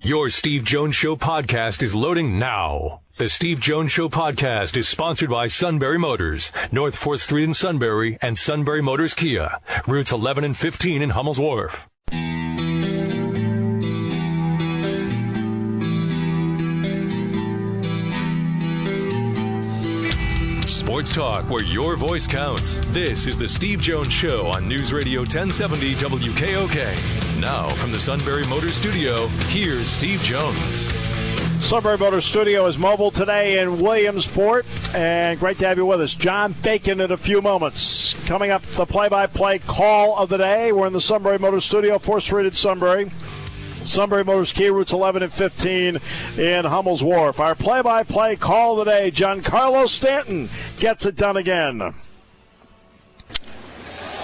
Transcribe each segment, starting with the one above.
Your Steve Jones Show podcast is loading now. The Steve Jones Show podcast is sponsored by Sunbury Motors, North 4th Street in Sunbury, and Sunbury Motors Kia, routes 11 and 15 in Hummel's Wharf. Sports talk where your voice counts. This is the Steve Jones Show on News Radio 1070 WKOK. Now from the Sunbury Motors Studio, here's Steve Jones. Sunbury Motors Studio is mobile today in Williamsport, and great to have you with us. John Bacon in a few moments. Coming up, the play-by-play call of the day. We're in the Sunbury Motors Studio, 4th Street in Sunbury. Sunbury Motors Kia, routes 11 and 15 in Hummel's Wharf. Our play-by-play call of the day, Giancarlo Stanton gets it done again.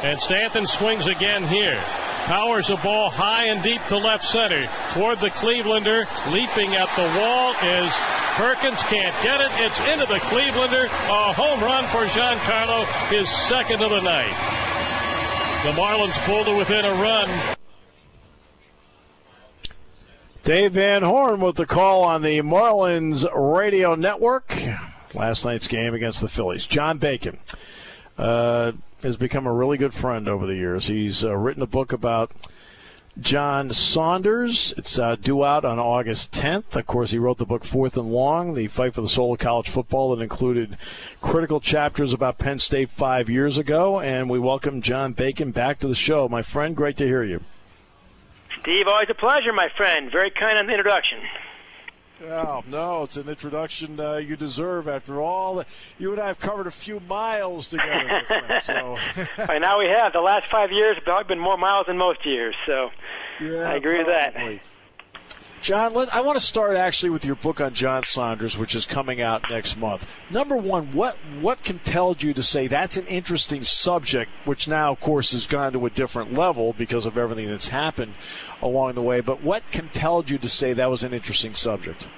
And Stanton swings again here. Powers a ball high and deep to left center. Toward the Clevelander. Leaping at the wall is Perkins. Can't get it. It's into the Clevelander. A home run for Giancarlo, his second of the night. The Marlins pulled to within a run. Dave Van Horn with the call on the Marlins radio network. Last night's game against the Phillies. John Bacon has become a really good friend over the years. He's written a book about John Saunders. It's due out on August 10th. Of course, he wrote the book Fourth and Long, the fight for the soul of college football, that included critical chapters about Penn State 5 years ago. And we welcome John Bacon back to the show. My friend, great to hear you. Steve, always a pleasure, my friend. Very kind on the introduction. Oh, no, it's an introduction you deserve after all. You and I have covered a few miles together, my friend. So. By now we have. The last 5 years have probably been more miles than most years, so yeah, I agree with that. John, I want to start actually with your book on John Saunders, which is coming out next month. Number one, what compelled you to say that's an interesting subject, which now, of course, has gone to a different level because of everything that's happened along the way, but what compelled you to say that was an interesting subject?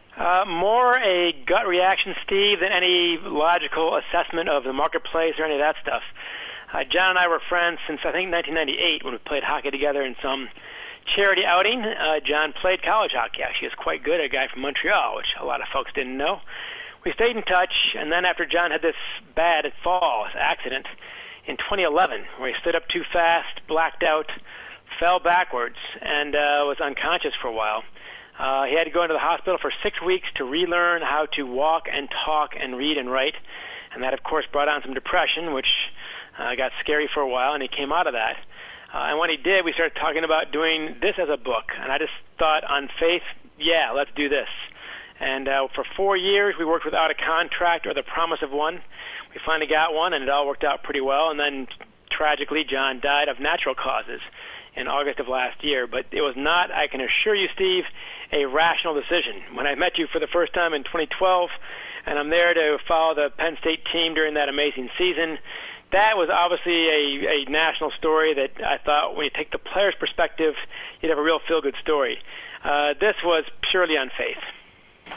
More a gut reaction, Steve, than any logical assessment of the marketplace or any of that stuff. John and I were friends since, I think, 1998 when we played hockey together in some charity outing. John played college hockey. Actually, he was quite good, a guy from Montreal, which a lot of folks didn't know. We stayed in touch, and then after John had this bad fall accident in 2011, where he stood up too fast, blacked out, fell backwards, and was unconscious for a while. He had to go into the hospital for 6 weeks to relearn how to walk and talk and read and write, and that, of course, brought on some depression, which got scary for a while, and he came out of that. And when he did, we started talking about doing this as a book. And I just thought on faith, yeah, let's do this. And for 4 years, we worked without a contract or the promise of one. We finally got one, and it all worked out pretty well. And then, tragically, John died of natural causes in August of last year. But it was not, I can assure you, Steve, a rational decision. When I met you for the first time in 2012, and I'm there to follow the Penn State team during that amazing season, that was obviously a national story that I thought when you take the player's perspective, you'd have a real feel-good story. This was purely on faith.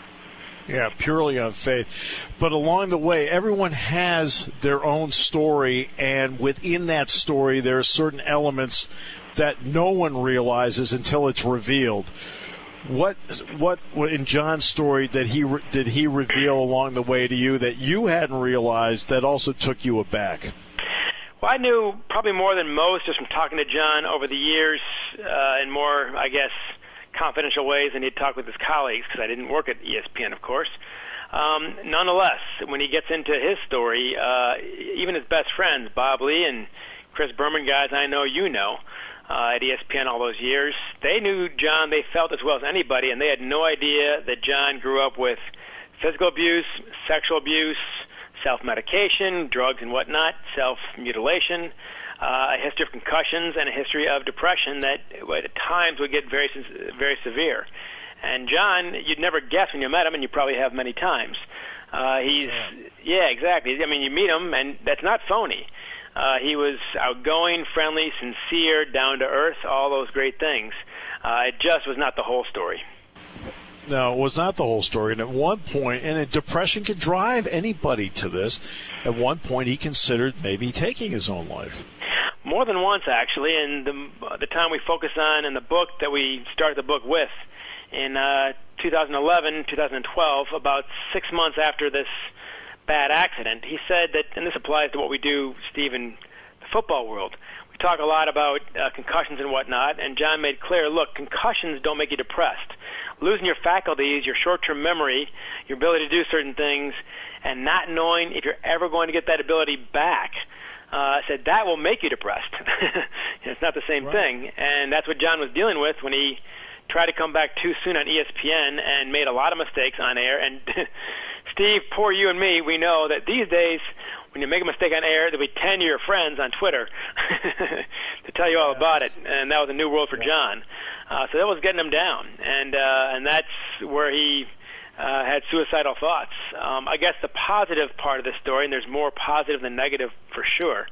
Yeah, purely on faith. But along the way, everyone has their own story, and within that story, there are certain elements that no one realizes until it's revealed. What in John's story did he reveal along the way to you that you hadn't realized that also took you aback? Well, I knew probably more than most just from talking to John over the years in more, I guess, confidential ways than he'd talk with his colleagues, because I didn't work at ESPN, of course. Nonetheless, when he gets into his story, even his best friends, Bob Lee and Chris Berman, guys I know you know, at ESPN all those years, they knew John, they felt as well as anybody, and they had no idea that John grew up with physical abuse, sexual abuse, self-medication, drugs and whatnot, self-mutilation, a history of concussions, and a history of depression that at times would get very, very severe. And John, you'd never guess when you met him, and you probably have many times. Yeah, exactly. I mean, you meet him, and that's not phony. He was outgoing, friendly, sincere, down to earth, all those great things. It just was not the whole story. No, it was not the whole story. And at one point, and depression could drive anybody to this, at one point he considered maybe taking his own life. More than once, actually, and the time we focus on in the book that we started the book with in 2011, 2012, about 6 months after this bad accident. He said that, and this applies to what we do, Steve, in the football world. We talk a lot about concussions and whatnot, and John made clear, look, concussions don't make you depressed. Losing your faculties, your short-term memory, your ability to do certain things, and not knowing if you're ever going to get that ability back, said that will make you depressed. It's not the same thing, and that's what John was dealing with when he tried to come back too soon on ESPN and made a lot of mistakes on air. And Steve, poor you and me, we know that these days when you make a mistake on air, there'll be 10 of your friends on Twitter to tell you all about it, and that was a new world for John. So that was getting him down, and that's where he had suicidal thoughts. I guess the positive part of this story, and there's more positive than negative for sure,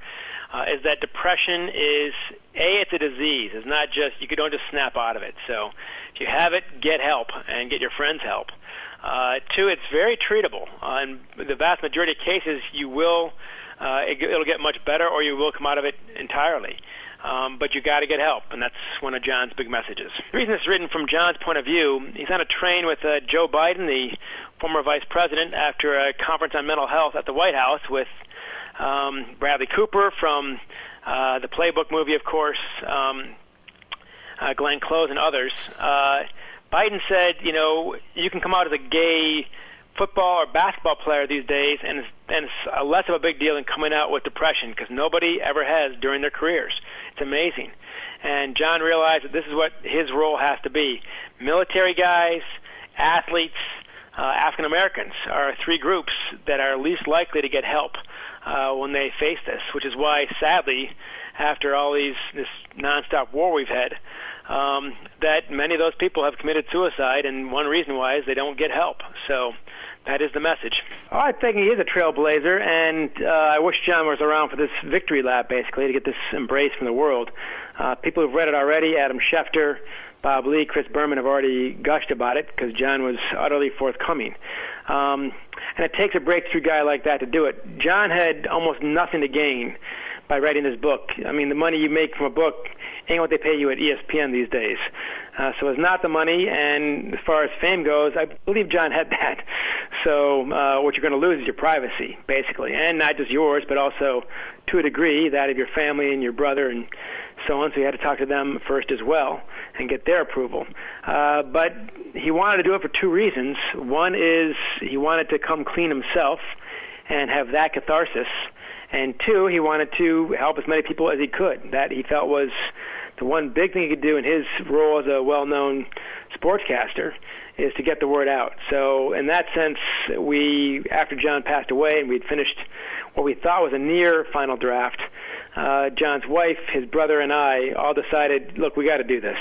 is that depression is, it's a disease. It's not just, you don't just snap out of it. So if you have it, get help and get your friends help. Two, it's very treatable. In the vast majority of cases, you will, it'll get much better, or you will come out of it entirely. But you got to get help, and that's one of John's big messages. The reason it's written from John's point of view, he's on a train with Joe Biden, the former vice president, after a conference on mental health at the White House with Bradley Cooper from the Playbook movie, of course, Glenn Close and others. Biden said, you can come out as a gay football or basketball player these days, and it's less of a big deal than coming out with depression, because nobody ever has during their careers. It's amazing. And John realized that this is what his role has to be. Military guys, athletes, African Americans are three groups that are least likely to get help when they face this, which is why, sadly, after all this nonstop war we've had, that many of those people have committed suicide, and one reason why is they don't get help. So that is the message. I think he is a trailblazer, and I wish John was around for this victory lap, basically, to get this embrace from the world. People who've read it already, Adam Schefter, Bob Lee, Chris Berman, have already gushed about it because John was utterly forthcoming. And it takes a breakthrough guy like that to do it. John had almost nothing to gain by writing this book. I mean, the money you make from a book ain't what they pay you at ESPN these days. So it's not the money, and as far as fame goes, I believe John had that. So what you're going to lose is your privacy, basically, and not just yours, but also, to a degree, that of your family and your brother and so on. So you had to talk to them first as well and get their approval. But he wanted to do it for two reasons. One is he wanted to come clean himself and have that catharsis. And two, he wanted to help as many people as he could. That he felt was the one big thing he could do in his role as a well-known sportscaster, is to get the word out. So in that sense, after John passed away and we'd finished what we thought was a near final draft, John's wife, his brother, and I all decided, look, we got to do this.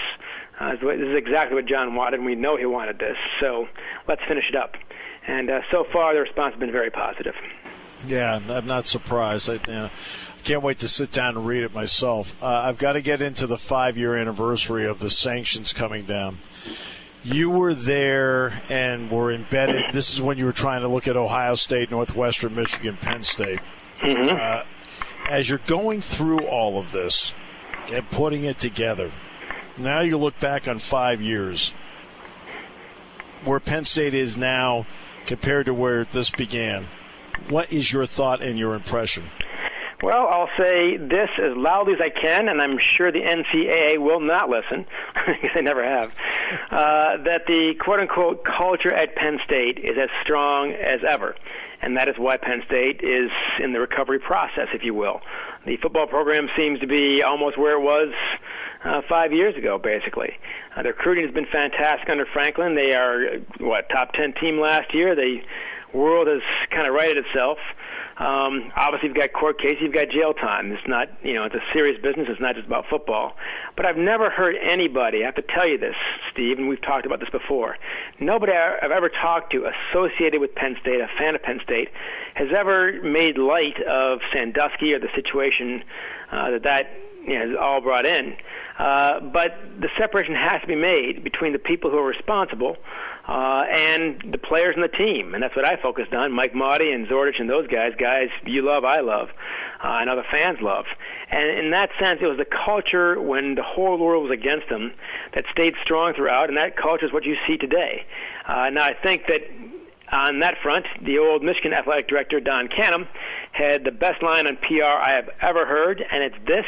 This is exactly what John wanted, and we know he wanted this. So let's finish it up. And so far, the response has been very positive. Yeah, I'm not surprised. I can't wait to sit down and read it myself. I've got to get into the 5-year anniversary of the sanctions coming down. You were there and were embedded. This is when you were trying to look at Ohio State, Northwestern Michigan, Penn State. Mm-hmm. As you're going through all of this and putting it together, now you look back on 5 years, where Penn State is now compared to where this began. What is your thought and your impression? Well, I'll say this as loudly as I can, and I'm sure the NCAA will not listen, because they never have, that the quote-unquote culture at Penn State is as strong as ever. And that is why Penn State is in the recovery process, if you will. The football program seems to be almost where it was 5 years ago, basically. The recruiting has been fantastic under Franklin. They are, top 10 team last year. The world has kind of righted itself. Obviously, you've got court cases, you've got jail time. It's not, it's a serious business. It's not just about football. But I've never heard anybody, I have to tell you this, Steve, and we've talked about this before, nobody I've ever talked to associated with Penn State, a fan of Penn State, has ever made light of Sandusky or the situation that is all brought in. But the separation has to be made between the people who are responsible and the players and the team, and that's what I focused on. Mike Mahdi and Zordich and those guys you love, I love, and other fans love. And in that sense, it was the culture when the whole world was against them that stayed strong throughout, and that culture is what you see today. Now, I think that on that front, the old Michigan athletic director, Don Canham, had the best line on PR I have ever heard, and it's this: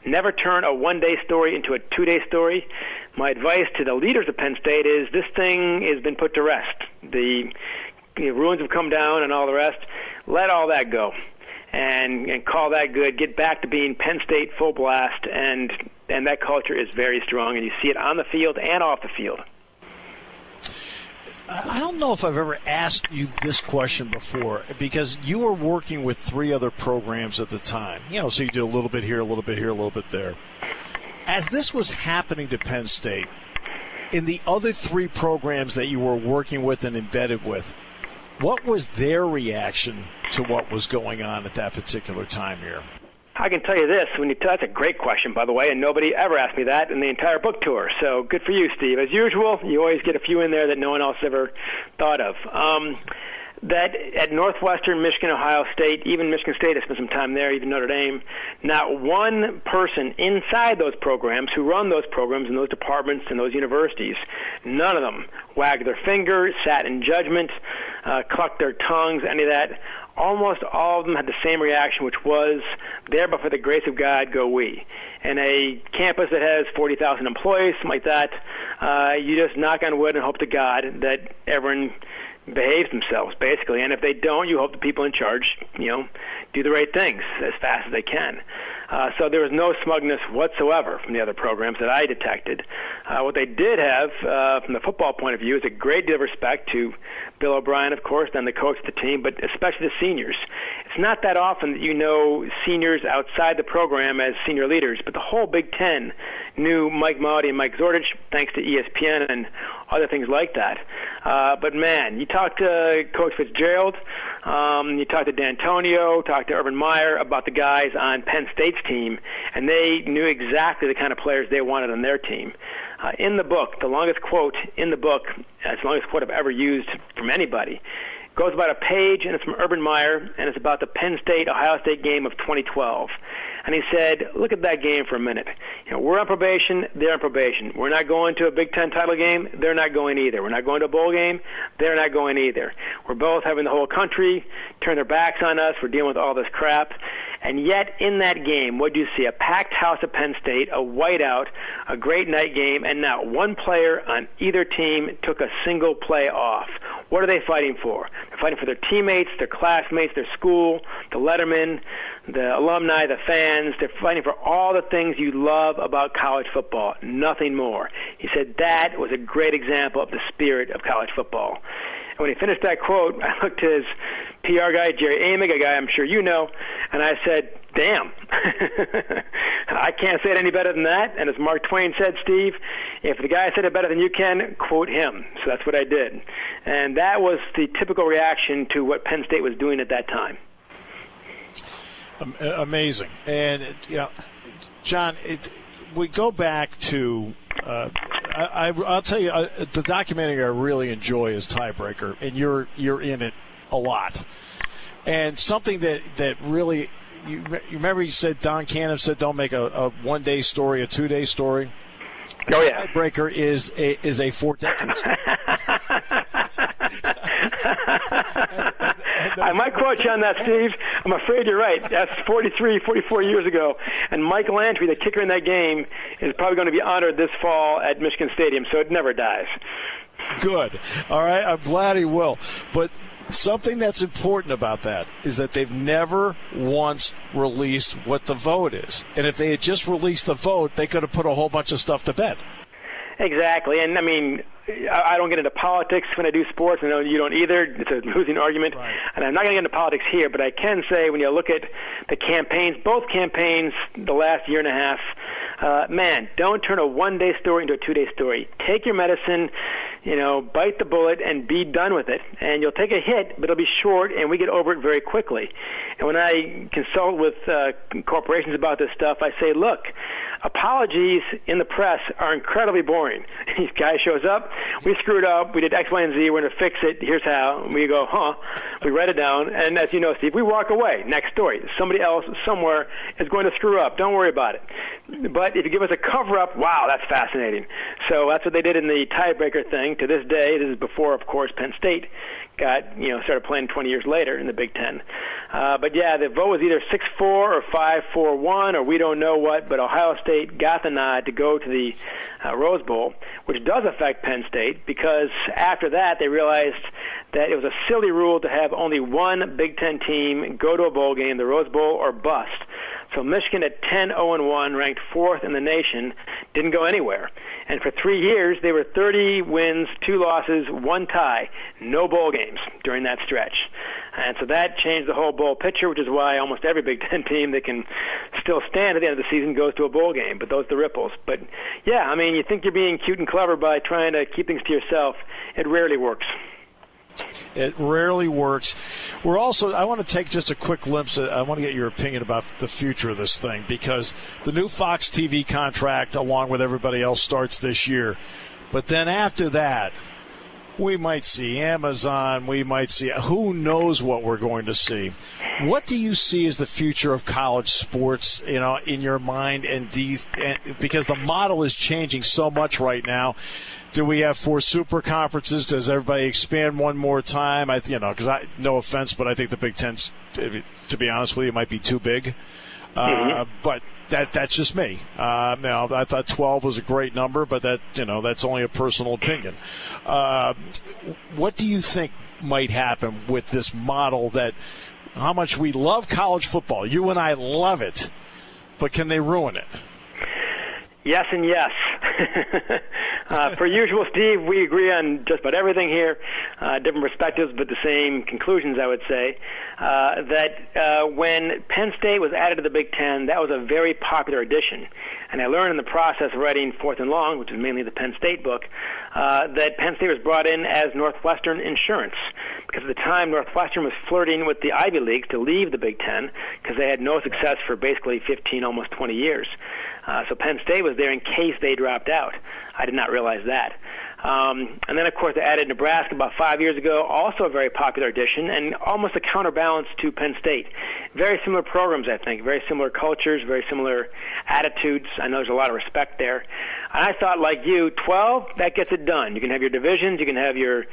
never turn a one-day story into a two-day story. My advice to the leaders of Penn State is this thing has been put to rest. The ruins have come down and all the rest. Let all that go and call that good. Get back to being Penn State full blast, and that culture is very strong, and you see it on the field and off the field. I don't know if I've ever asked you this question before, because you were working with 3 other programs at the time. So you did a little bit here, a little bit here, a little bit there. As this was happening to Penn State, in the other 3 programs that you were working with and embedded with, what was their reaction to what was going on at that particular time here? I can tell you this. That's a great question, by the way, and nobody ever asked me that in the entire book tour. So good for you, Steve. As usual, you always get a few in there that no one else ever thought of. That at Northwestern, Michigan, Ohio State, even Michigan State, I spent some time there, even Notre Dame, not one person inside those programs who run those programs in those departments and those universities, none of them wagged their fingers, sat in judgment, clucked their tongues, any of that. Almost all of them had the same reaction, which was, there but for the grace of God go we. And a campus that has 40,000 employees, something like that, you just knock on wood and hope to God that everyone behaves themselves, basically. And if they don't, you hope the people in charge, do the right things as fast as they can. So there was no smugness whatsoever from the other programs that I detected. What they did have, from the football point of view, is a great deal of respect to Bill O'Brien, of course, and the coach of the team, but especially the seniors. It's not that often that you know seniors outside the program as senior leaders, but the whole Big Ten knew Mike Mahdi and Mike Zordich, thanks to ESPN and other things like that. But, man, you talk to Coach Fitzgerald, you talk to D'Antonio, talk to Urban Meyer about the guys on Penn State's team, and they knew exactly the kind of players they wanted on their team. In the book, the longest quote in the book, it's the longest quote I've ever used from anybody, goes about a page, and it's from Urban Meyer, and it's about the Penn State-Ohio State game of 2012. And he said, look at that game for a minute. We're on probation, they're on probation. We're not going to a Big Ten title game, they're not going either. We're not going to a bowl game, they're not going either. We're both having the whole country turn their backs on us. We're dealing with all this crap. And yet, in that game, what do you see? A packed house at Penn State, a whiteout, a great night game, and not one player on either team took a single play off. What are they fighting for? They're fighting for their teammates, their classmates, their school, the lettermen, the alumni, the fans. They're fighting for all the things you love about college football, nothing more. He said that was a great example of the spirit of college football. And when he finished that quote, I looked at his PR guy, Jerry Amig, a guy I'm sure you know, and I said, damn, I can't say it any better than that. And as Mark Twain said, Steve, if the guy said it better than you can, quote him. So that's what I did. And that was the typical reaction to what Penn State was doing at that time. Amazing. And, John, we go back to I'll tell you, the documentary I really enjoy is Tiebreaker, and you're in it a lot. And something that really, you remember you said, Don Canham said, don't make a one-day story, a two-day story. Oh, yeah. Tiebreaker is a 4-decade story. I might quote you on that, Steve. I'm afraid you're right. That's 44 years ago. And Mike Lantry, the kicker in that game, is probably going to be honored this fall at Michigan Stadium, so it never dies. Good. All right, I'm glad he will. But something that's important about that is that they've never once released what the vote is. And if they had just released the vote, they could have put a whole bunch of stuff to bed. Exactly. And, I mean, I don't get into politics when I do sports. I know you don't either. It's a losing argument. Right. And I'm not going to get into politics here, but I can say when you look at the campaigns, both campaigns the last year and a half, man, don't turn a one-day story into a two-day story. Take your medicine. bite the bullet and be done with it. And you'll take a hit, but it'll be short, and we get over it very quickly. And when I consult with corporations about this stuff, I say, look, apologies in the press are incredibly boring. This guy shows up, we screwed up, we did X, Y, and Z, we're going to fix it, here's how. And we go, we write it down, and as you know, Steve, we walk away. Next story. Somebody else somewhere is going to screw up. Don't worry about it. But if you give us a cover-up, wow, that's fascinating. So that's what they did in the tiebreaker thing. To this day, this is before, of course, Penn State started playing 20 years later in the Big Ten. But yeah, the vote was either 6-4 or 5-4-1 or we don't know what, but Ohio State got the nod to go to the Rose Bowl, which does affect Penn State because after that they realized that it was a silly rule to have only one Big Ten team go to a bowl game, the Rose Bowl or bust. So Michigan at 10-0-1, ranked 4th in the nation, didn't go anywhere. And for 3 years, they were 30 wins, 2 losses, 1 tie, no bowl games during that stretch. And so that changed the whole bowl picture, which is why almost every Big Ten team that can still stand at the end of the season goes to a bowl game. But those are the ripples. But, yeah, I mean, you think you're being cute and clever by trying to keep things to yourself. It rarely works. It rarely works. I want to take just a quick glimpse. I want to get your opinion about the future of this thing because the new Fox TV contract, along with everybody else, starts this year. But then after that, we might see Amazon. We might see who knows what we're going to see. What do you see as the future of college sports, in your mind? Because the model is changing so much right now. Do we have 4 super conferences? Does everybody expand one more time? Because no offense, but I think the Big Ten, to be honest with you, might be too big. But that's just me. I thought 12 was a great number, but that's only a personal opinion. What do you think might happen with this model? How much we love college football? You and I love it, but can they ruin it? Yes and yes. Per usual, Steve, we agree on just about everything here. Different perspectives, but the same conclusions, I would say. That when Penn State was added to the Big Ten, that was a very popular addition. And I learned in the process of writing Fourth and Long, which is mainly the Penn State book, that Penn State was brought in as Northwestern insurance. Because at the time, Northwestern was flirting with the Ivy Leagues to leave the Big Ten because they had no success for basically 15, almost 20 years. So Penn State was there in case they dropped out. I did not realize that. And then, of course, they added Nebraska about 5 years ago, also a very popular addition, and almost a counterbalance to Penn State. Very similar programs, I think, very similar cultures, very similar attitudes. I know there's a lot of respect there. And I thought, like you, 12, that gets it done. You can have your divisions, you can have your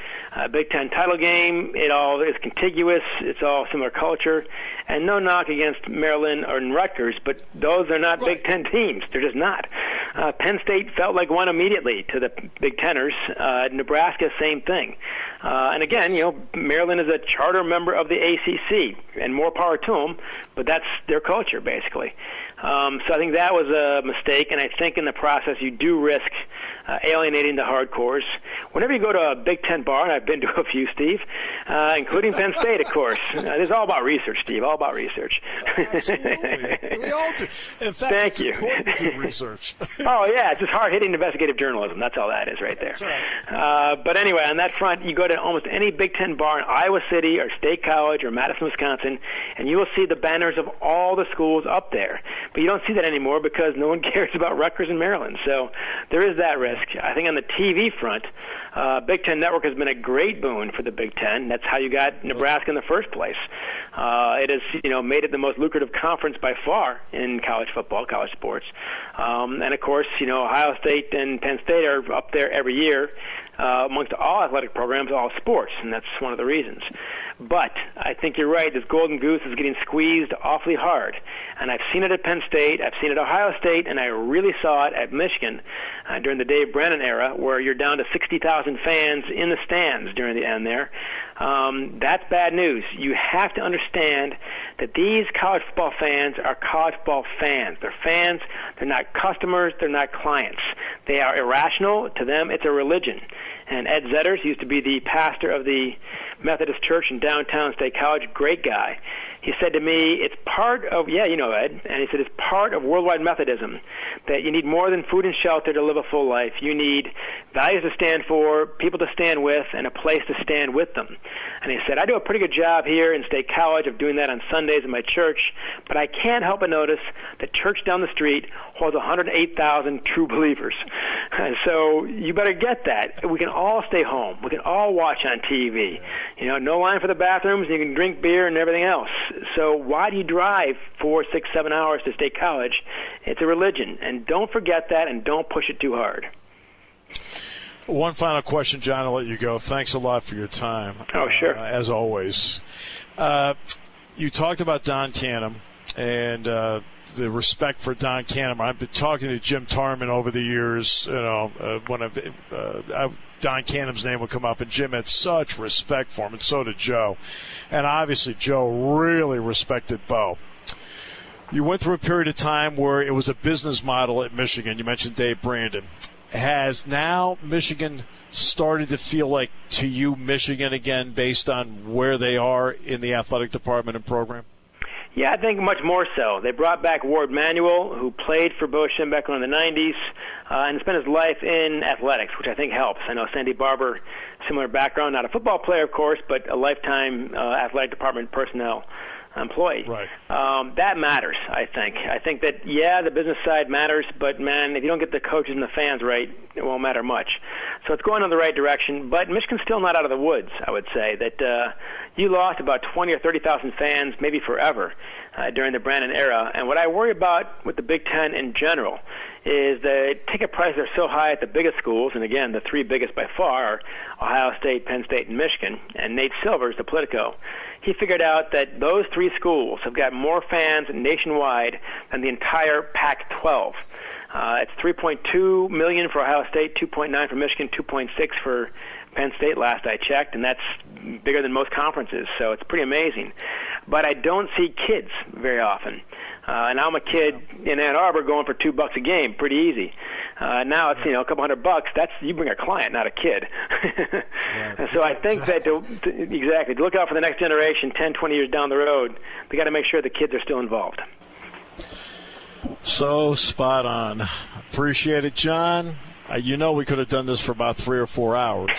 Big Ten title game. It all is contiguous. It's all similar culture. And no knock against Maryland or Rutgers, but those are not Big Ten teams. They're just not. Penn State felt like one immediately to the Big Teners. Nebraska, same thing. And again, Maryland is a charter member of the ACC, and more power to them, but that's their culture, basically. So I think that was a mistake, and I think in the process you do risk alienating the hardcores. Whenever you go to a Big Ten bar, and I've been to a few, Steve, including Penn State, of course. It's all about research, Steve, all about research. Absolutely. We all do. In fact, Thank you. Important to do research. Oh, yeah, it's just hard-hitting investigative journalism. That's all that is right there. That's right. But anyway, on that front, you go to almost any Big Ten bar in Iowa City or State College or Madison, Wisconsin, and you will see the banners of all the schools up there. But you don't see that anymore because no one cares about Rutgers and Maryland. So there is that risk. I think on the TV front, Big Ten Network has been a great boon for the Big Ten. That's how you got Nebraska in the first place. It has, made it the most lucrative conference by far in college football, college sports. And of course, Ohio State and Penn State are up there every year amongst all athletic programs, all sports, and that's one of the reasons. But I think you're right. This golden goose is getting squeezed awfully hard. And I've seen it at Penn State, I've seen it at Ohio State, and I really saw it at Michigan during the Dave Brennan era where you're down to 60,000 fans in the stands during the end there. That's bad news. You have to understand that these college football fans are college football fans. They're fans. They're not customers. They're not clients. They are irrational. To them, it's a religion. And Ed Zetters used to be the pastor of the Methodist Church in downtown State College, great guy. He said to me, it's part of, yeah, you know, Ed, and he said it's part of worldwide Methodism, that you need more than food and shelter to live a full life. You need values to stand for, people to stand with, and a place to stand with them. And he said, I do a pretty good job here in State College of doing that on Sundays in my church, but I can't help but notice the church down the street holds 108,000 true believers. And so you better get that. We can all stay home. We can all watch on TV. You know, no line for the bathrooms, you can drink beer and everything else. So why do you drive 4, 6, 7 hours to State College? It's a religion. And don't forget that, and don't push it too hard. One final question, John, I'll let you go. Thanks a lot for your time. Oh, sure. As always. You talked about Don Canham and the respect for Don Canham. I've been talking to Jim Tarman over the years, you know, when Don Canham's name would come up, and Jim had such respect for him, and so did Joe. And obviously Joe really respected Bo. You went through a period of time where it was a business model at Michigan. You mentioned Dave Brandon. Has now Michigan started to feel like, to you, Michigan again, based on where they are in the athletic department and program? Yeah, I think much more so. They brought back Ward Manuel, who played for Bo Schembechler in the 90s, and spent his life in athletics, which I think helps. I know Sandy Barber, similar background, not a football player, of course, but a lifetime athletic department personnel employee. Right. That matters, I think. I think that, yeah, the business side matters, but, man, if you don't get the coaches and the fans right, it won't matter much. So it's going in the right direction, but Michigan's still not out of the woods, I would say. That you lost about 20 or 30,000 fans, maybe forever, during the Brandon era. And what I worry about with the Big Ten in general is the ticket prices are so high at the biggest schools, and again, the three biggest by far are Ohio State, Penn State, and Michigan, and Nate Silvers, the Politico. He figured out that those three schools have got more fans nationwide than the entire Pac-12. It's 3.2 million for Ohio State, 2.9 for Michigan, 2.6 for Penn State last I checked, and that's bigger than most conferences, so it's pretty amazing. But I don't see kids very often. And I'm a kid in Ann Arbor going for $2 a game, pretty easy. Now it's, a couple $100. That's, you bring a client, not a kid. And so I think that to look out for the next generation, 10, 20 years down the road, they got to make sure the kids are still involved. So spot on. Appreciate it, John. We could have done this for about 3 or 4 hours.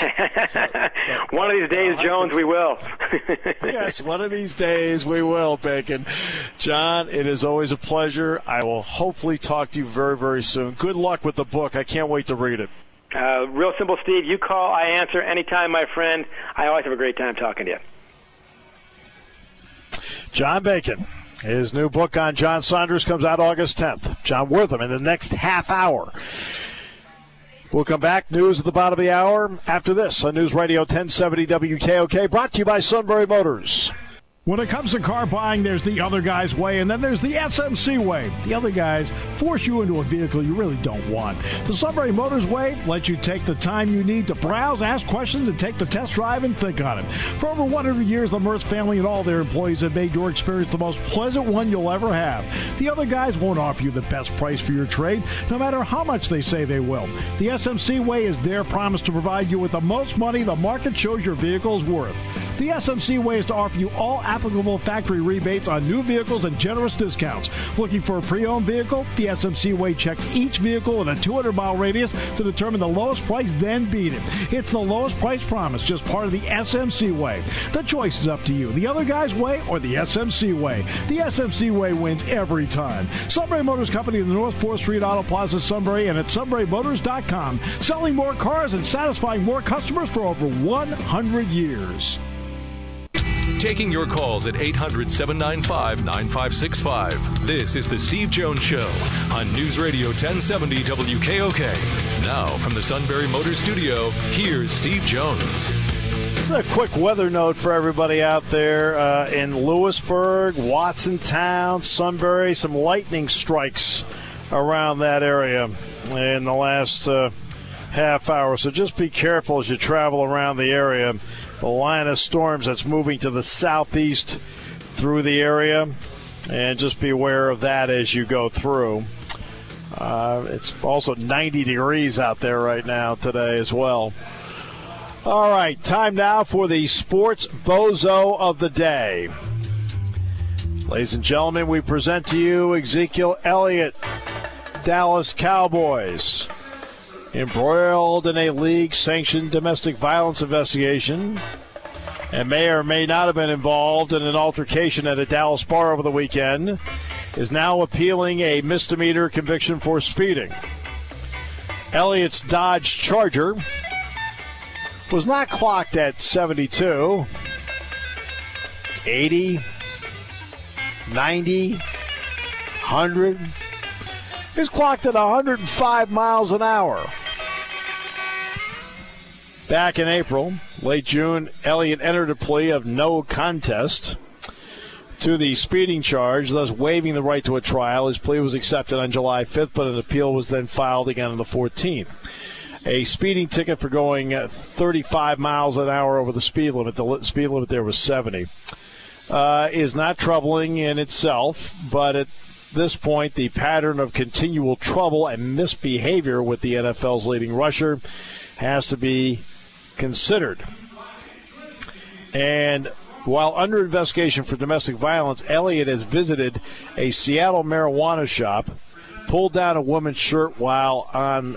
One of these days, Jones, we will. Yes, one of these days we will, Bacon. John, it is always a pleasure. I will hopefully talk to you very, very soon. Good luck with the book. I can't wait to read it. Real simple, Steve. You call, I answer anytime, my friend. I always have a great time talking to you. John Bacon. His new book on John Saunders comes out August 10th. John Wertheim in the next half hour. We'll come back. News at the bottom of the hour after this on News Radio 1070 WKOK, brought to you by Sunbury Motors. When it comes to car buying, there's the other guy's way, and then there's the SMC way. The other guys force you into a vehicle you really don't want. The Sunbury Motors way lets you take the time you need to browse, ask questions, and take the test drive and think on it. For over 100 years, the Mertz family and all their employees have made your experience the most pleasant one you'll ever have. The other guys won't offer you the best price for your trade, no matter how much they say they will. The SMC way is their promise to provide you with the most money the market shows your vehicle is worth. The SMC way is to offer you all applicable factory rebates on new vehicles and generous discounts. Looking for a pre-owned vehicle? The SMC way checks each vehicle in a 200-mile radius to determine the lowest price, then beat it. It's the lowest price promise, just part of the SMC way. The choice is up to you, the other guy's way or the SMC way. The SMC way wins every time. Sunbury Motors Company in the North 4th Street Auto Plaza, Sunbury, and at sunburymotors.com. Selling more cars and satisfying more customers for over 100 years. Taking your calls at 800-795-9565. This is the Steve Jones Show on News Radio 1070 WKOK. Now from the Sunbury Motors Studio, here's Steve Jones. A quick weather note for everybody out there in Lewisburg, Watsontown, Sunbury. Some lightning strikes around that area in the last half hour. So just be careful as you travel around the area. The line of storms that's moving to the southeast through the area, and just be aware of that as you go through. It's also 90 degrees out there right now today as well. All right, time now for the Sports Bozo of the Day. Ladies and gentlemen, we present to you Ezekiel Elliott, Dallas Cowboys, embroiled in a league-sanctioned domestic violence investigation and may or may not have been involved in an altercation at a Dallas bar over the weekend, is now appealing a misdemeanor conviction for speeding. Elliott's Dodge Charger was not clocked at 72, 80, 90, 100. He was clocked at 105 miles an hour. Back in April, late June, Elliott entered a plea of no contest to the speeding charge, thus waiving the right to a trial. His plea was accepted on July 5th, but an appeal was then filed again on the 14th. A speeding ticket for going 35 miles an hour over the speed limit, the speed limit there was 70, is not troubling in itself, but at this point, the pattern of continual trouble and misbehavior with the NFL's leading rusher has to be considered. And while under investigation for domestic violence, Elliott has visited a Seattle marijuana shop, pulled down a woman's shirt while on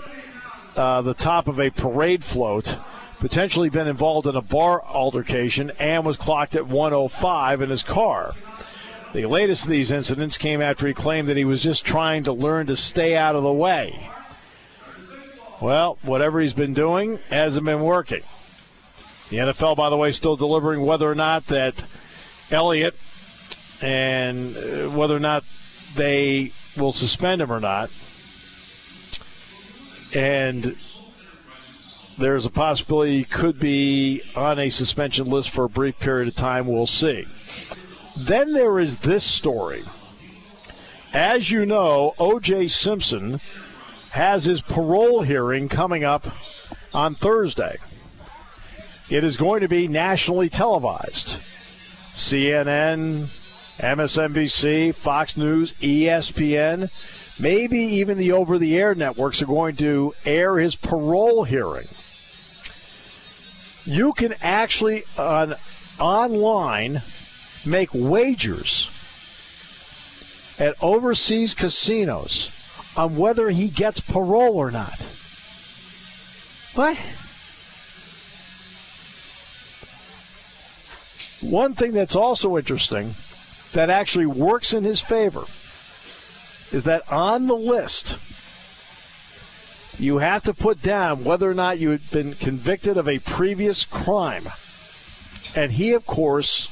the top of a parade float, potentially been involved in a bar altercation, and was clocked at 105 in his car. The latest of these incidents came after he claimed that he was just trying to learn to stay out of the way. Well, whatever he's been doing hasn't been working. The NFL, by the way, still deliberating whether or not that Elliott and whether or not they will suspend him or not. And there's a possibility he could be on a suspension list for a brief period of time. We'll see. Then there is this story. As you know, O.J. Simpson has his parole hearing coming up on Thursday. It is going to be nationally televised. CNN, MSNBC, Fox News, ESPN, maybe even the over-the-air networks are going to air his parole hearing. You can actually, online, make wagers at overseas casinos on whether he gets parole or not. What? One thing that's also interesting that actually works in his favor is that on the list, you have to put down whether or not you had been convicted of a previous crime. And he, of course,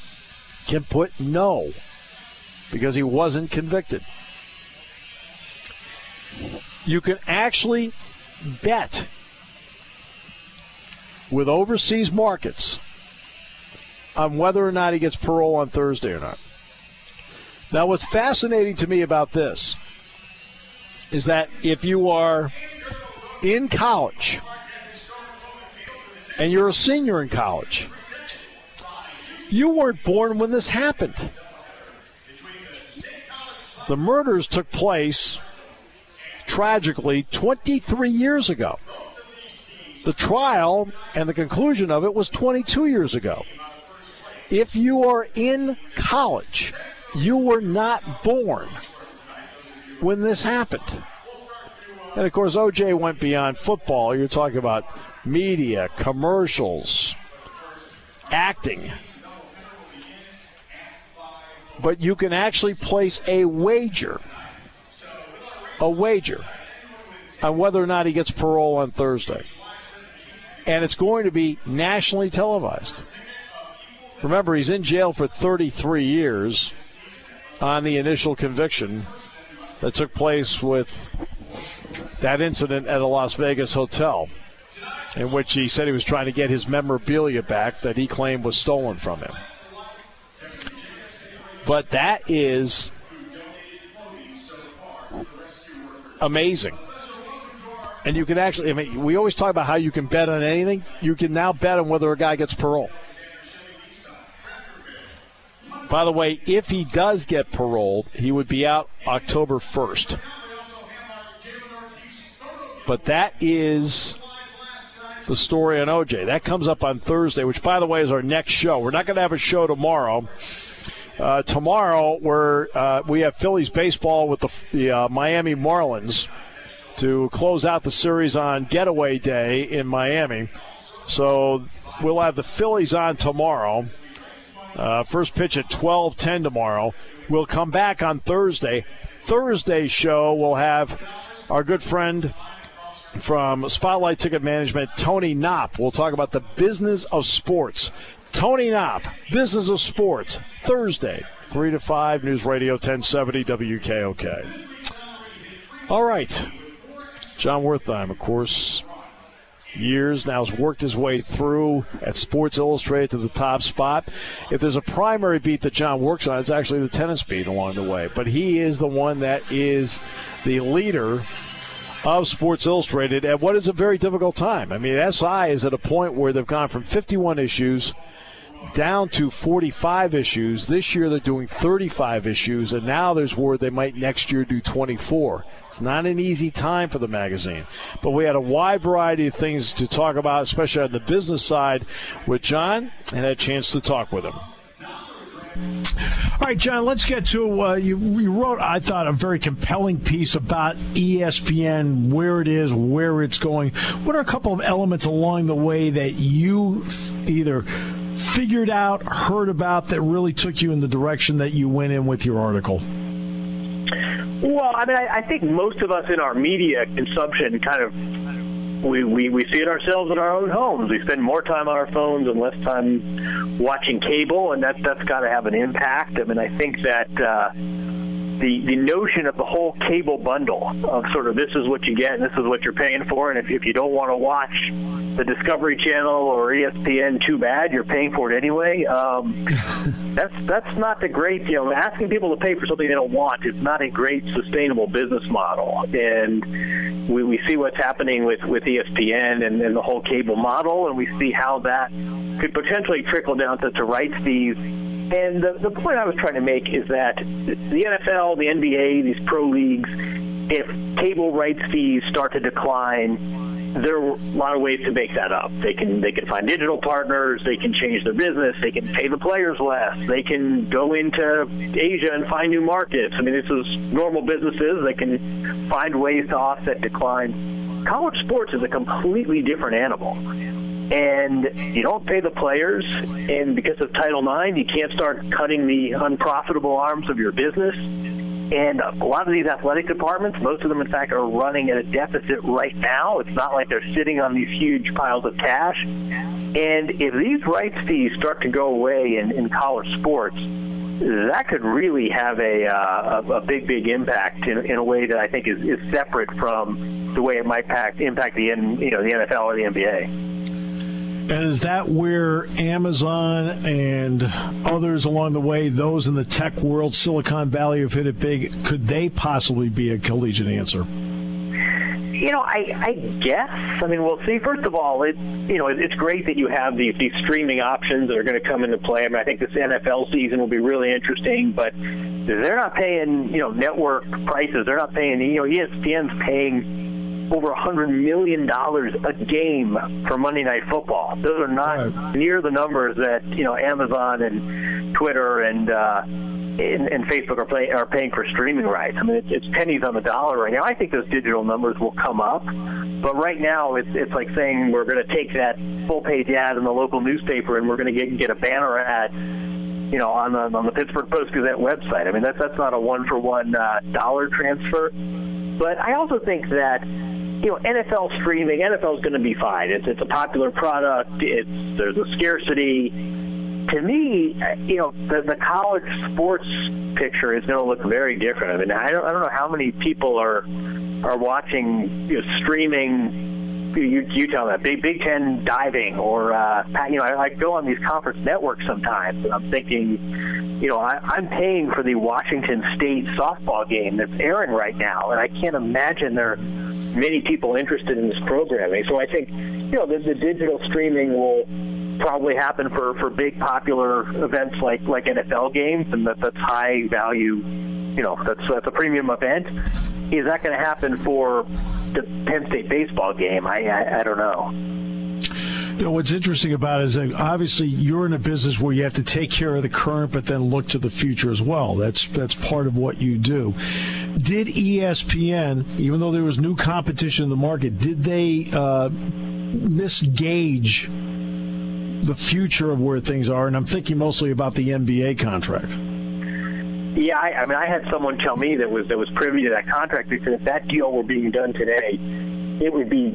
can put no because he wasn't convicted. You can actually bet with overseas markets on whether or not he gets parole on Thursday or not. Now, what's fascinating to me about this is that if you are in college and you're a senior in college, you weren't born when this happened. The murders took place, tragically, 23 years ago. The trial and the conclusion of it was 22 years ago. If you are in college, you were not born when this happened. And, of course, O.J. went beyond football. You're talking about media, commercials, acting. But you can actually place a wager on whether or not he gets parole on Thursday. And it's going to be nationally televised. Remember, he's in jail for 33 years on the initial conviction that took place with that incident at a Las Vegas hotel in which he said he was trying to get his memorabilia back that he claimed was stolen from him. But that is amazing. And you can actually, we always talk about how you can bet on anything. You can now bet on whether a guy gets parole. By the way, if he does get paroled, he would be out October 1st. But that is the story on OJ. That comes up on Thursday, which, by the way, is our next show. We're not going to have a show tomorrow. Tomorrow, we have Phillies baseball with the Miami Marlins to close out the series on Getaway Day in Miami. So we'll have the Phillies on tomorrow. First pitch at 12:10 tomorrow. We'll come back on Thursday. Thursday's show will have our good friend from Spotlight Ticket Management, Tony Knopp. We'll talk about the business of sports. Tony Knopp, Business of Sports, Thursday, 3 to 5, News Radio 1070 WKOK. All right. John Wertheim, of course, years now has worked his way through at Sports Illustrated to the top spot. If there's a primary beat that John works on, it's actually the tennis beat along the way. But he is the one that is the leader of Sports Illustrated at what is a very difficult time. I mean, SI is at a point where they've gone from 51 issues down to 45 issues. This year they're doing 35 issues, and now there's word they might next year do 24. It's not an easy time for the magazine. But we had a wide variety of things to talk about, especially on the business side with John, and had a chance to talk with him. All right, John, let's get to you wrote, I thought, a very compelling piece about ESPN, where it is, where it's going. What are a couple of elements along the way that you either figured out, heard about, that really took you in the direction that you went in with your article? Well, I mean, I think most of us in our media consumption kind of we see it ourselves in our own homes. We spend more time on our phones and less time watching cable, and that's got to have an impact. I mean, I think that the notion of the whole cable bundle of sort of this is what you get and this is what you're paying for, and if you don't want to watch the Discovery Channel or ESPN, too bad, you're paying for it anyway. That's not the great, asking people to pay for something they don't want is not a great sustainable business model. And we see what's happening with ESPN and the whole cable model, and we see how that could potentially trickle down to rights fees. And the point I was trying to make is that the NFL, the NBA, these pro leagues, if cable rights fees start to decline, there are a lot of ways to make that up. They can find digital partners, they can change their business, they can pay the players less, they can go into Asia and find new markets. I mean, this is normal businesses. They can find ways to offset decline. College sports is a completely different animal. And you don't pay the players, and because of Title IX, you can't start cutting the unprofitable arms of your business. And a lot of these athletic departments, most of them, in fact, are running at a deficit right now. It's not like they're sitting on these huge piles of cash. And if these rights fees start to go away in college sports, that could really have a big impact in a way that I think is separate from the way it might impact the NFL or the NBA. And is that where Amazon and others along the way, those in the tech world, Silicon Valley, have hit it big? Could they possibly be a collegiate answer? I guess. I mean, we'll see. First of all, it's great that you have these streaming options that are going to come into play. I mean, I think this NFL season will be really interesting, but they're not paying, network prices. They're not paying, ESPN's paying over $100 million a game for Monday Night Football. Those are not near the numbers that Amazon and Twitter and Facebook are paying for streaming rights. I mean, it's pennies on the dollar right now. I think those digital numbers will come up, but right now it's like saying we're going to take that full-page ad in the local newspaper and we're going to get a banner ad, on the Pittsburgh Post-Gazette website. I mean, that's not a one-for-one dollar transfer. But I also think that NFL streaming, NFL is going to be fine. It's a popular product. There's a scarcity. To me, the college sports picture is going to look very different. I mean, I don't know how many people are watching streaming. You tell that Big Ten diving, or I go on these conference networks sometimes, and I'm thinking, I'm paying for the Washington State softball game that's airing right now, and I can't imagine there are many people interested in this programming. So I think, the digital streaming will probably happen for big popular events like NFL games, and that's high value. That's a premium event. Is that going to happen for the Penn State baseball game? I don't know. What's interesting about it is that obviously you're in a business where you have to take care of the current, but then look to the future as well. That's part of what you do. Did ESPN, even though there was new competition in the market, did they misgauge the future of where things are? And I'm thinking mostly about the NBA contract. Yeah, I mean, I had someone tell me that was privy to that contract. They said if that deal were being done today, it would be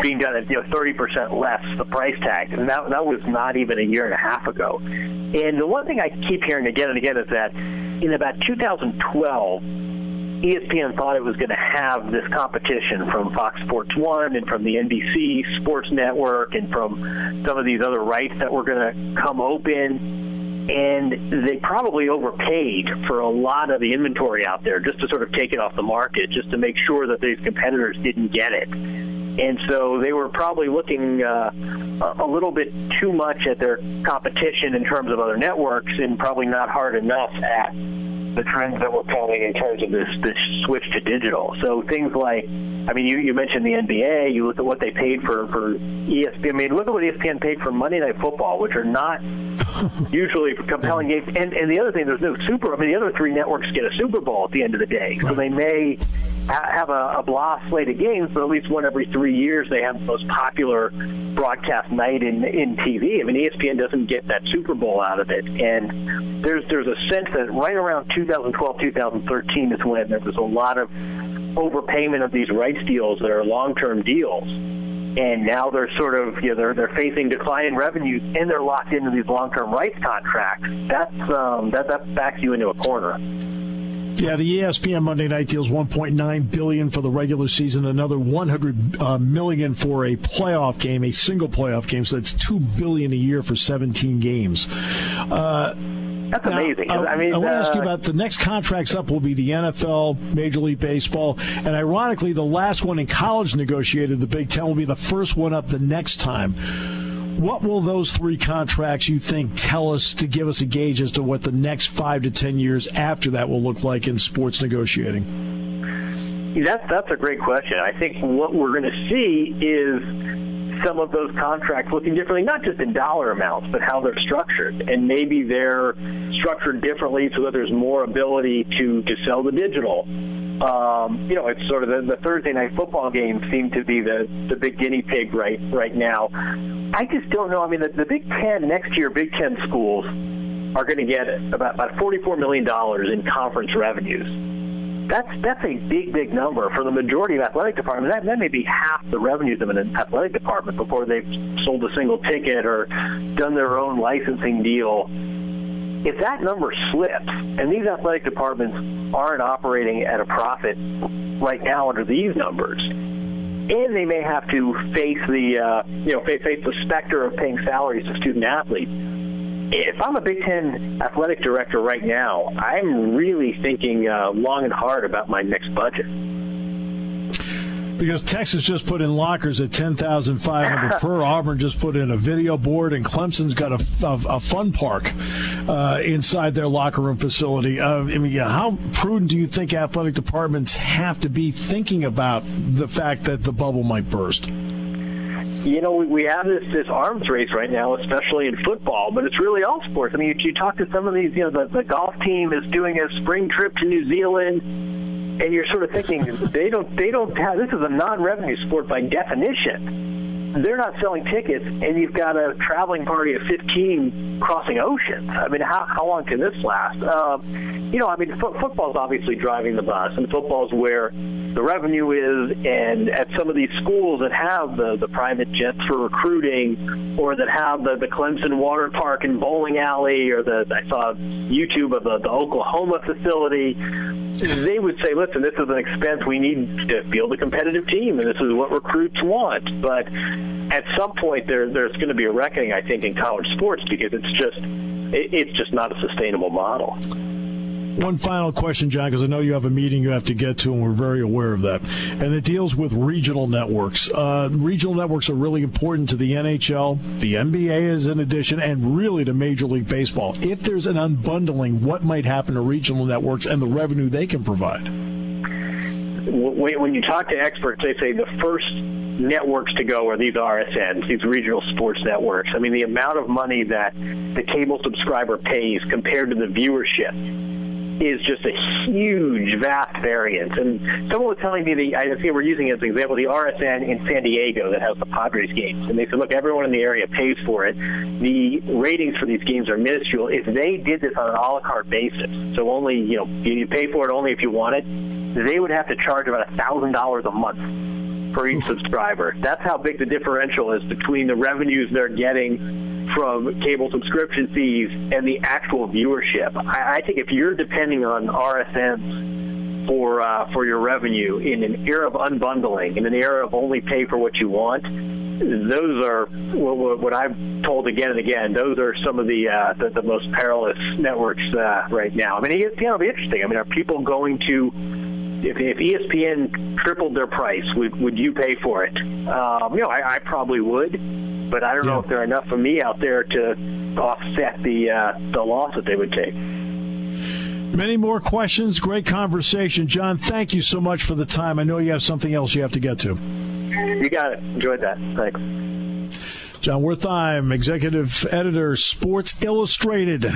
being done at 30% less the price tag, and that was not even a year and a half ago. And the one thing I keep hearing again and again is that in about 2012, ESPN thought it was going to have this competition from Fox Sports 1 and from the NBC Sports Network and from some of these other rights that were going to come open. And they probably overpaid for a lot of the inventory out there just to sort of take it off the market, just to make sure that these competitors didn't get it. And so they were probably looking a little bit too much at their competition in terms of other networks and probably not hard enough at the trends that we're calling in terms of this switch to digital. So things like, I mean, you mentioned the NBA. You look at what they paid for ESPN. I mean, look at what ESPN paid for Monday Night Football, which are not usually compelling games. And the other thing, there's no the other three networks get a Super Bowl at the end of the day. So they may have a blah slate of games, but at least one every 3 years they have the most popular broadcast night in TV. I mean, ESPN doesn't get that Super Bowl out of it. And there's a sense that right around 2012, 2013 is when there was a lot of overpayment of these rights deals that are long-term deals. And now they're sort of, they're facing declining revenues, and they're locked into these long-term rights contracts. That backs you into a corner. Yeah, the ESPN Monday Night deal is $1.9 billion for the regular season, another $100 million for a playoff game, a single playoff game. So that's $2 billion a year for 17 games. That's amazing. I want to ask you about the next contracts up will be the NFL, Major League Baseball, and ironically, the last one in college negotiated, the Big Ten, will be the first one up the next time. What will those three contracts, you think, tell us to give us a gauge as to what the next 5 to 10 years after that will look like in sports negotiating? That's a great question. I think what we're going to see is some of those contracts looking differently, not just in dollar amounts, but how they're structured. And maybe they're structured differently so that there's more ability to sell the digital. It's sort of the Thursday night football games seem to be the big guinea pig right now. I just don't know. I mean, the Big Ten next year, Big Ten schools are going to get about $44 million in conference revenues. That's a big number for the majority of athletic departments. That may be half the revenues of an athletic department before they've sold a single ticket or done their own licensing deal. If that number slips, and these athletic departments aren't operating at a profit right now under these numbers, and they may have to face the specter of paying salaries to student athletes. If I'm a Big Ten athletic director right now, I'm really thinking long and hard about my next budget. Because Texas just put in lockers at $10,500 per. Auburn just put in a video board, and Clemson's got a fun park inside their locker room facility. How prudent do you think athletic departments have to be thinking about the fact that the bubble might burst? We have this arms race right now, especially in football, but it's really all sports. I mean, you talk to some of these, the golf team is doing a spring trip to New Zealand, and you're sort of thinking they don't have, this is a non-revenue sport by definition. They're not selling tickets, and you've got a traveling party of 15 crossing oceans. I mean, how long can this last? Football's obviously driving the bus, and football's where the revenue is, and at some of these schools that have the private jets for recruiting, or that have the Clemson water park and bowling alley, or I saw YouTube of the Oklahoma facility, they would say, listen, this is an expense. We need to field a competitive team, and this is what recruits want. But at some point, there's going to be a reckoning, I think, in college sports, because it's just not a sustainable model. One final question, John, because I know you have a meeting you have to get to, and we're very aware of that. And it deals with regional networks. Regional networks are really important to the NHL. The NBA is in addition, and really to Major League Baseball. If there's an unbundling, what might happen to regional networks and the revenue they can provide? When you talk to experts, they say the first networks to go are these RSNs, these regional sports networks. I mean, the amount of money that the cable subscriber pays compared to the viewership is just a huge, vast variance. And someone was telling me, I think we're using it as an example, the RSN in San Diego that has the Padres games. And they said, look, everyone in the area pays for it. The ratings for these games are minuscule. If they did this on an a la carte basis, so only, you pay for it only if you want it, they would have to charge about $1,000 a month for each subscriber. That's how big the differential is between the revenues they're getting from cable subscription fees and the actual viewership. I think if you're depending on RSNs for your revenue in an era of unbundling, in an era of only pay for what you want, those are what I've told again and again. Those are some of the most perilous networks right now. I mean, it'll be interesting. I mean, are people going to? If ESPN tripled their price, would you pay for it? I probably would, but I don't know if there are enough of me out there to offset the loss that they would take. Many more questions. Great conversation. John, thank you so much for the time. I know you have something else you have to get to. You got it. Enjoyed that. Thanks. John Wertheim, Executive Editor, Sports Illustrated.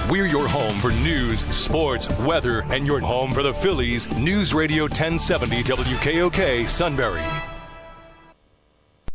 We're your home for news, sports, weather, and your home for the Phillies. News Radio 1070 WKOK Sunbury.